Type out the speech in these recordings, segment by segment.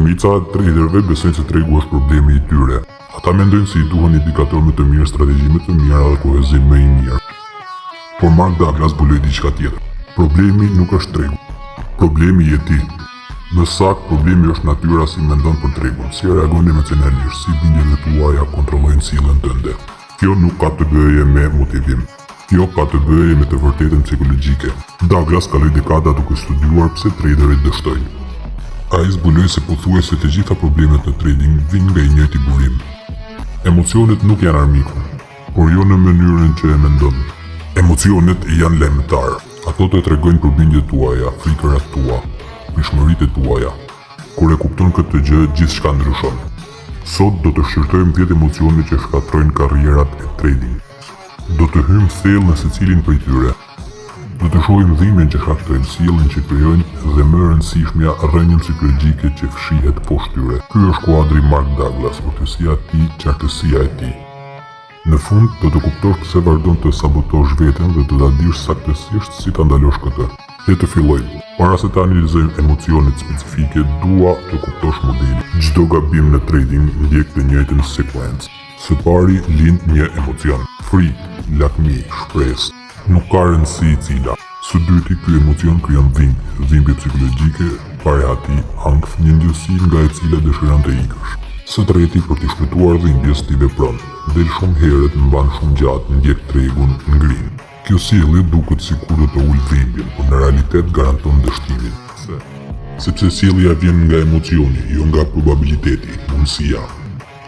Shumica e traderëve besojnë se tregu është problemi i tyre. Ata mendojnë se i duhen indikatorë më të mirë, strategji më të mira dhe kohezim më i mirë. Por Mark Douglas buloi diçka tjetër. Problemi nuk është tregu. Problemi je ti. Në sakt, problemi është natyra si mendon për tregun, si reagon emocionalisht, si bindjet e tuaja kontrollojnë sjelljen tënde. Kjo nuk ka të bëjë me motivim. Kjo ka të bëjë me të vërtetën psikologjike. Douglas kaloi dekada duke studiuar pse traderët dështojnë. Ai zbuloi se pothuajse të gjitha problemet në trading vijnë nga i njëjti burim. Emocionet nuk janë armiku, por jo në mënyrën që e mendon. Emocionet janë lajmëtar. Ato të tregojnë për bindjet tuaja, frikërat tua, prishmëritë tuaja. Kur e kupton këtë gjë, gjithçka ndryshon. Sot do të shqyrtojmë 10 emocione që shkatrojnë karrierat e trading. Do të hymë thellë në secilin prej tyre. Do të shohim dhimbjen që shkaktojnë, sjelljen që krijojnë dhe më rëndësishmja rrënjën psikologjike që fshihet poshtë tyre. Ky është kuadri Mark Douglas, urtësia e tij, qartësia e tij. Në fund do të kuptosh pse vazhdon të sabotosh veten dhe do ta dish saktësisht si ta ndalosh këtë. Le të fillojmë. Para se të analizojmë emocionet specifike, dua të kuptosh modelin. Çdo gabim në trading ndjek të njëjtën sekuencë. Së pari lind një emocion, frikë, lakmi, shpresë. Nuk ka rëndësi i cila. Së dyti, ky emocion krijon dhimbje psikologjike, parehati, ankth, një ndjesi nga e cila dëshiron të ikësh. Së treti, për të shpëtuar dhimbjes ti vepron. Del shumë herët, mban shumë gjatë, ndjek tregun, ngrin. Kjo sjellje duket sikur do të ulë dhimbjen, por në realitet garanton dështimin. Sepse sjellja vjen nga emocioni, jo nga probabiliteti, mundësia.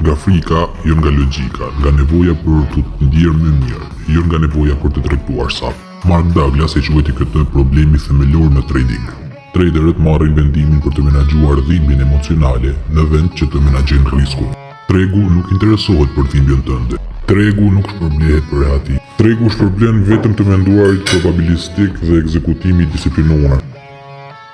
Nga frika, jo nga logjika, nga nevoja për të ndjerë më mirë, jo nga nevoja për të tregtuar saktë. Mark Douglas e quajti këtë problemi themelor në trading. Traderët marrin vendimin për të menaxhuar dhimbjen emocionale në vend që të menaxhojnë riskun. Tregu nuk interesohet për dhimbjen tënde. Tregu nuk shpërblehet për rehati. Tregu shpërblen vetëm të menduarit probabilistik dhe ekzekutimi disiplinuar.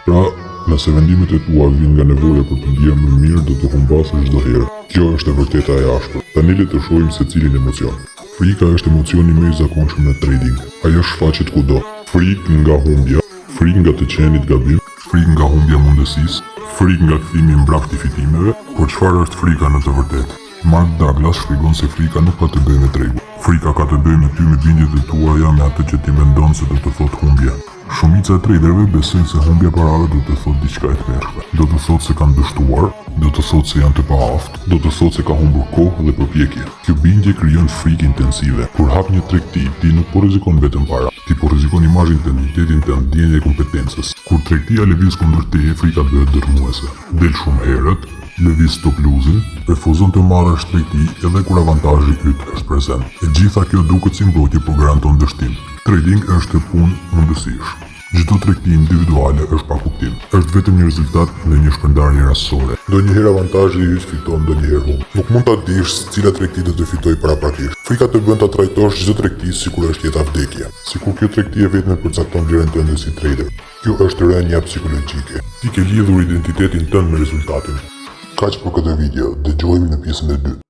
Pra, nëse vendimet e tua vijnë nga nevoja për të ndjerë më mirë, do të humbasësh çdo herë. Kjo është e vërteta e ashpër. Tani le të shohim secilin emocion. Frika është emocioni më i zakonshëm në trading. Ajo shfaqet kudo. Frikë nga humbja, frikë nga të qenit gabim, frikë nga humbja mundësisë, frikë nga kthimi mbrapsht i fitimeve. Por çfarë është frika në të vërtetë? Mark Douglas shpjegon se frika nuk ka të bëjë me tregun. Frika ka të bëjë me ty, me bindjet e tuaja, me atë që ti mendon se do të thotë humbje. Shumica e traderëve besojnë se humbja parave do të thotë diçka e tmerrshme. Do të thotë se kanë dështuar, do të thotë se janë të paaftë, do të thotë se ka humbur kohë dhe përpjekje. Kjo bindje krijon frikë intensive. Kur hap një tregti, ti nuk po rrezikon vetëm para, ti po rrezikon imazhin tënd, identitetin tënd, ndjenjën e kompetencës. Kur tregtia lëviz kundër teje, frika bëhet dërmuese. Del shumë herët, lëviz stop losing, refuzon të marrësh tregti edhe kur avantazhi yt është prezent. E gjitha kjo duket si mbrojtje, por garanton dështim. Trading është punë mundësish. Çdo tregti individuale është pa kuptim. Është vetëm një rezultat në një shpërndarje rastësore. Ndonjëherë avantazhi i yt fiton, ndonjëherë humb. Nuk mund ta dish cila tregti do të fitojë paraprakisht. Frika të bën ta trajtosh çdo tregti sikur është jeta vdekje. Sikur kjo tregti e vetme përcakton vlerën tënde si trader. Kjo është rënja psikologjike. Ti ke lidhur identitetin tënd me rezultatin. Kaq për këtë video. Dëgjojmë në pjesën e dytë.